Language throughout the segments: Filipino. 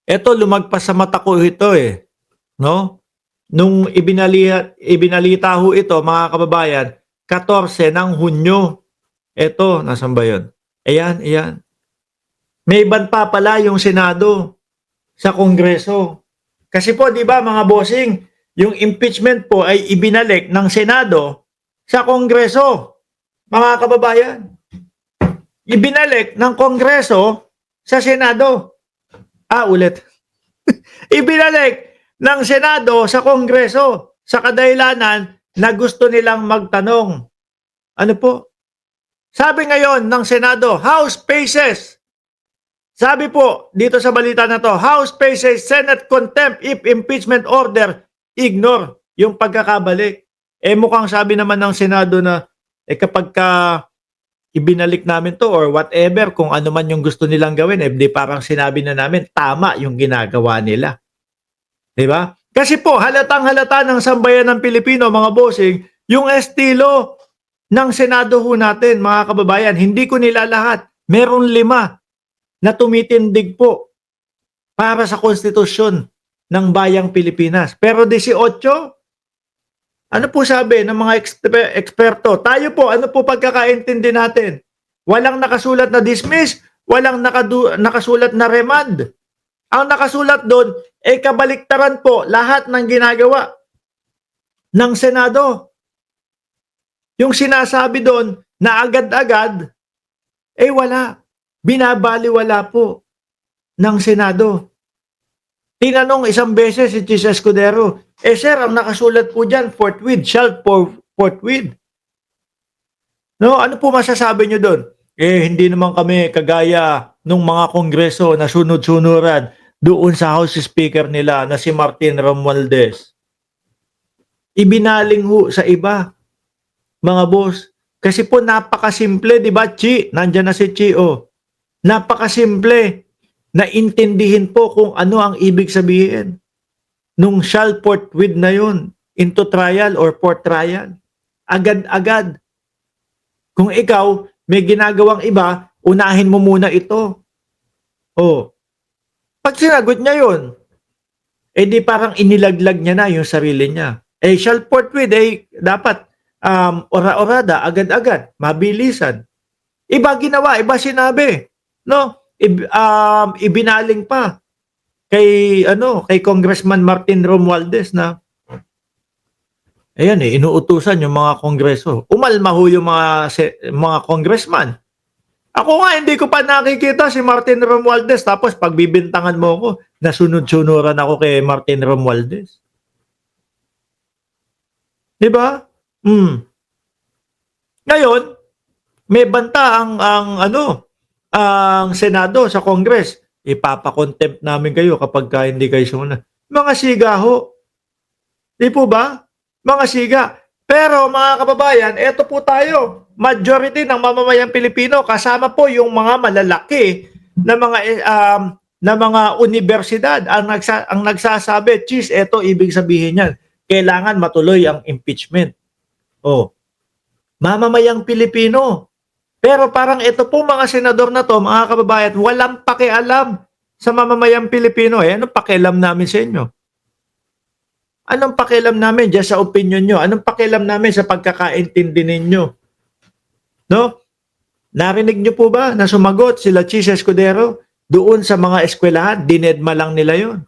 Eto lumagpas sa mata ko ito, eh, 'no? Nung ibinalita ho ito mga kababayan, 14 ng Hunyo. Eto, nasaan ba 'yun? Ayan, ayan. May ban pa pala yung Senado sa Kongreso. Kasi po 'di ba mga bossing, yung impeachment po ay ibinalik ng Senado sa Kongreso, mga kababayan. Ibinalik ng Kongreso sa Senado. Ulit. Ibinalik ng Senado sa Kongreso sa kadahilanan na gusto nilang magtanong. Ano po? Sabi ngayon ng Senado, House faces. Sabi po dito sa balita na to, House faces Senate contempt if impeachment order ignore yung pagkakabalik. Mukhang sabi naman ng Senado na kapag ibinalik namin to or whatever, kung ano man yung gusto nilang gawin, di parang sinabi na namin tama yung ginagawa nila. 'Di ba? Kasi po halatang-halata ng sambayan ng Pilipino, mga bossing, yung estilo ng Senado ho natin, mga kababayan, hindi ko nila lahat. Meron 5 na tumitindig po para sa konstitusyon ng bayang Pilipinas. Pero 18, ano po sabi ng mga eksperto? Tayo po, ano po pagkakaintindi natin? Walang nakasulat na dismiss, walang nakasulat na remand. Ang nakasulat doon ay kabaliktaran po lahat ng ginagawa ng Senado. Yung sinasabi doon na agad-agad, wala. Binabaliwala po ng Senado. Tinanong isang beses si Chis Escudero, sir, ang nakasulat po dyan, forthwith, shall forthwith. No, ano po masasabi nyo doon? Hindi naman kami kagaya nung mga kongreso na sunod-sunuran doon sa House Speaker nila na si Martin Romualdez. Ibinaling ho sa iba, mga boss. Kasi po napakasimple, di ba, Chi? Nandyan na si Chi, oh. Napakasimple na intindihin po kung ano ang ibig sabihin nung shall forthwith na yun into trial or for trial. Agad-agad. Kung ikaw may ginagawang iba, unahin mo muna ito. Pag sinagot niya yun, di parang inilaglag niya na yung sarili niya. Shall forthwith, dapat ora-orada, agad-agad, mabilisan. Iba ginawa, iba sinabi. No? Ibinaling pa kay Congressman Martin Romualdez na inuutusan yung mga kongreso. Umalma ho yung mga congressman. Ako nga, hindi ko pa nakikita si Martin Romualdez. Tapos pagbibintangan mo ako, nasunod-sunuran ako kay Martin Romualdez. Diba? Ngayon, may banta ang Senado sa Congress. Ipapakontempt namin kayo kapag hindi kayo sumunod. Mga siga ho. Di po ba? Mga siga. Pero mga kababayan, eto po tayo. Majority ng mamamayang Pilipino, kasama po yung mga malalaki na mga universidad ang nagsasabi, Chis, eto ibig sabihin niyan, kailangan matuloy ang impeachment. Mamamayang Pilipino. Pero parang ito po mga senador na to, mga kababayan, walang pakialam sa mamamayang Pilipino. Anong pakialam namin sa inyo? Anong pakialam namin dyan sa opinion nyo? Anong pakialam namin sa pagkakaintindi ninyo? No? Narinig nyo po ba na sumagot sila Chis Escudero doon sa mga eskwelahan? Dinedma lang nila yon.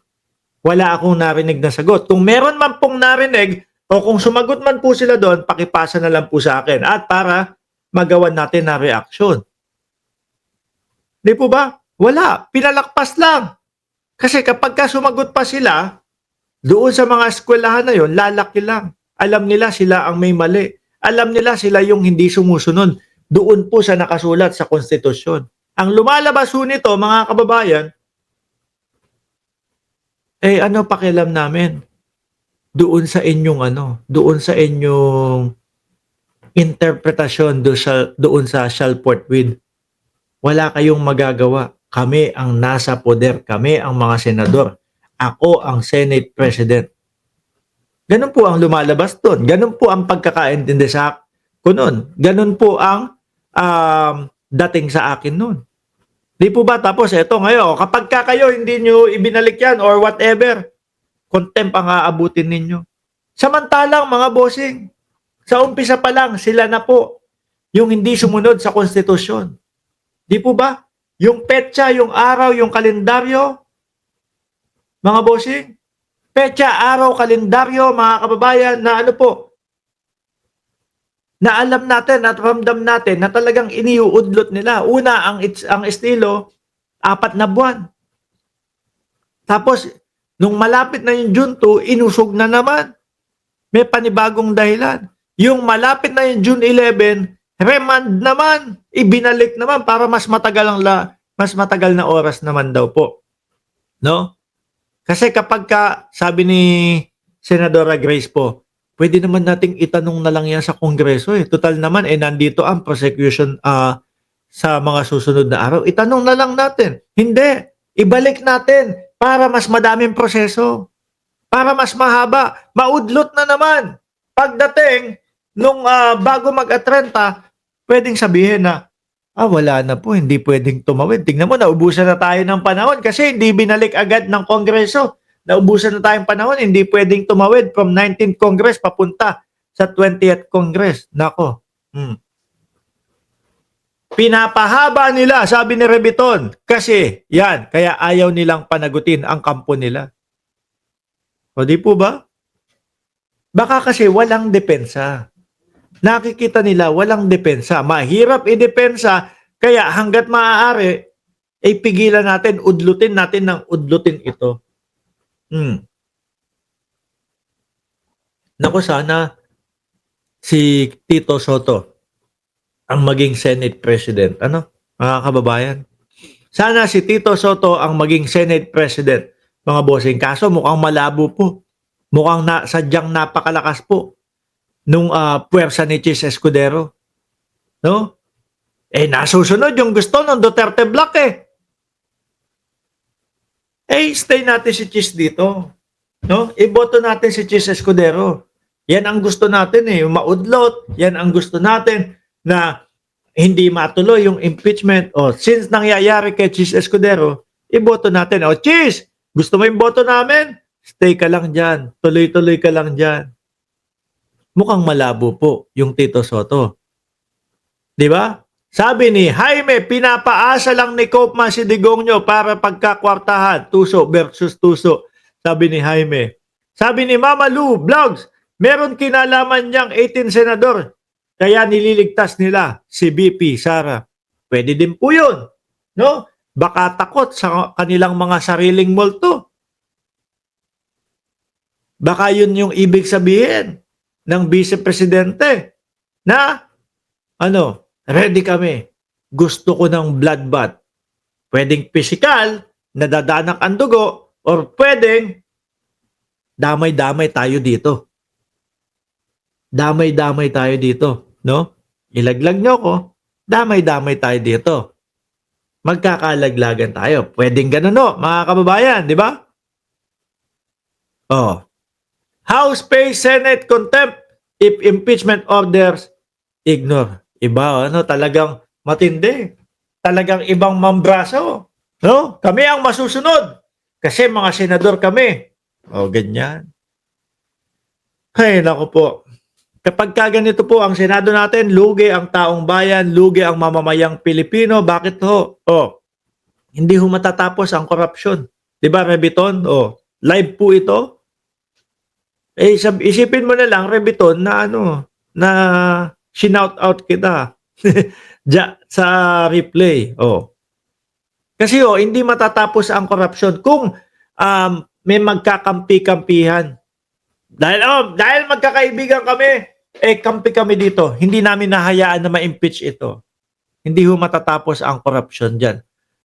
Wala akong narinig na sagot. Kung meron man pong narinig o kung sumagot man po sila doon, pakipasa na lang po sa akin at para magawan natin na reaksyon. Di po ba? Wala. Pinalakpas lang. Kasi kapag sumagot pa sila, doon sa mga eskwelahan na yon, lalaki lang. Alam nila sila ang may mali. Alam nila sila yung hindi sumusunod doon po sa nakasulat sa konstitusyon. Ang lumalabas ho nito, mga kababayan, ano pakialam namin? Doon sa inyong interpretasyon doon sa shall forthwith. Wala kayong magagawa. Kami ang nasa poder. Kami ang mga senador. Ako ang Senate President. Ganun po ang lumalabas doon. Ganun po ang pagkakaintindi ko noon. Ganun po ang dating sa akin noon. Di po ba? Tapos eto ngayon, kapag ka kayo hindi nyo ibinalik yan or whatever, contempt ang aabutin ninyo. Samantalang mga bossing, sa umpisa pa lang, sila na po yung hindi sumunod sa konstitusyon. Di po ba? Yung petsa, yung araw, yung kalendaryo, mga bossing, petsa, araw, kalendaryo, mga kababayan, na ano po, na alam natin at ramdam natin na talagang iniuudlot nila. Una, ang estilo, 4 na buwan. Tapos, nung malapit na yung June 2, inusog na naman. May panibagong dahilan. Yung malapit na yung June 11, remand naman. Ibinalik naman para mas matagal na oras naman daw po. No? Kasi kapag sabi ni Senadora Grace po, pwede naman nating itanong na lang yan sa Kongreso eh. Total naman, nandito ang prosecution sa mga susunod na araw. Itanong na lang natin. Hindi. Ibalik natin para mas madaming proseso. Para mas mahaba. Maudlot na naman. Pagdating, nung bago mag-atrenta, pwedeng sabihin na, wala na po, hindi pwedeng tumawid. Tingnan mo, naubusan na tayo ng panahon kasi hindi binalik agad ng Kongreso. Naubusan na tayong panahon, hindi pwedeng tumawid from 19th Congress papunta sa 20th Congress. Nako. Pinapahaba nila, sabi ni Rebiton, kasi yan, kaya ayaw nilang panagutin ang kampo nila. O di po ba? Baka kasi walang depensa. Nakikita nila walang depensa. Mahirap idepensa, kaya hanggat maaari, ay pigilan natin, udlutin natin ng udlutin ito. Naku, sana si Tito Soto ang maging Senate President. Ano, mga kababayan? Sana si Tito Soto ang maging Senate President, mga bossing. Kaso mukhang malabo po. Mukhang sadyang napakalakas po nung puwersa ni Chis Escudero. No? Nasusunod yung gusto ng Duterte Block eh. Stay natin si Chis dito. No? Iboto natin si Chis Escudero. Yan ang gusto natin eh, yung maudlot. Yan ang gusto natin na hindi matuloy yung impeachment. Since nangyayari kay Chis Escudero, iboto natin. Chis, gusto mo yung boto namin? Stay ka lang dyan. Tuloy-tuloy ka lang dyan. Mukhang malabo po yung Tito Soto. Di ba? Sabi ni Jaime, pinapaasa lang ni Kopma si Digongyo para pagkakwartahan. Tuso versus tuso. Sabi ni Jaime. Sabi ni Mama Lou Vlogs, meron kinalaman niyang 18 senador. Kaya nililigtas nila si BP Sara. Pwede din po yun. No? Baka takot sa kanilang mga sariling multo. Baka yun yung ibig sabihin ng Vice Presidente na ready kami. Gusto ko ng bloodbath. Pwedeng physical, nadadanak ang dugo, or pwedeng damay-damay tayo dito. Damay-damay tayo dito. No? Ilaglag nyo ko, damay-damay tayo dito. Magkakalaglagan tayo. Pwedeng ganun, no? Mga kababayan, di ba? House pays Senate contempt if impeachment orders ignore. Iba, talagang matindi. Talagang ibang mambraso. No? Kami ang masusunod. Kasi mga senador kami. Ganyan. Ay, naku po. Kapag ganito po ang Senado natin, lugi ang taong bayan, lugi ang mamamayang Pilipino. Bakit ho? Hindi ho matatapos ang korupsyon. Diba, Rebiton? Live po ito. Isipin mo na lang, Rebiton, na na shinout out kita sa replay. Kasi hindi matatapos ang korupsyon kung may magkakampi-kampihan. Dahil magkakaibigan kami, kampi kami dito. Hindi namin nahayaan na ma-impeach ito. Hindi ho matatapos ang korupsyon dyan.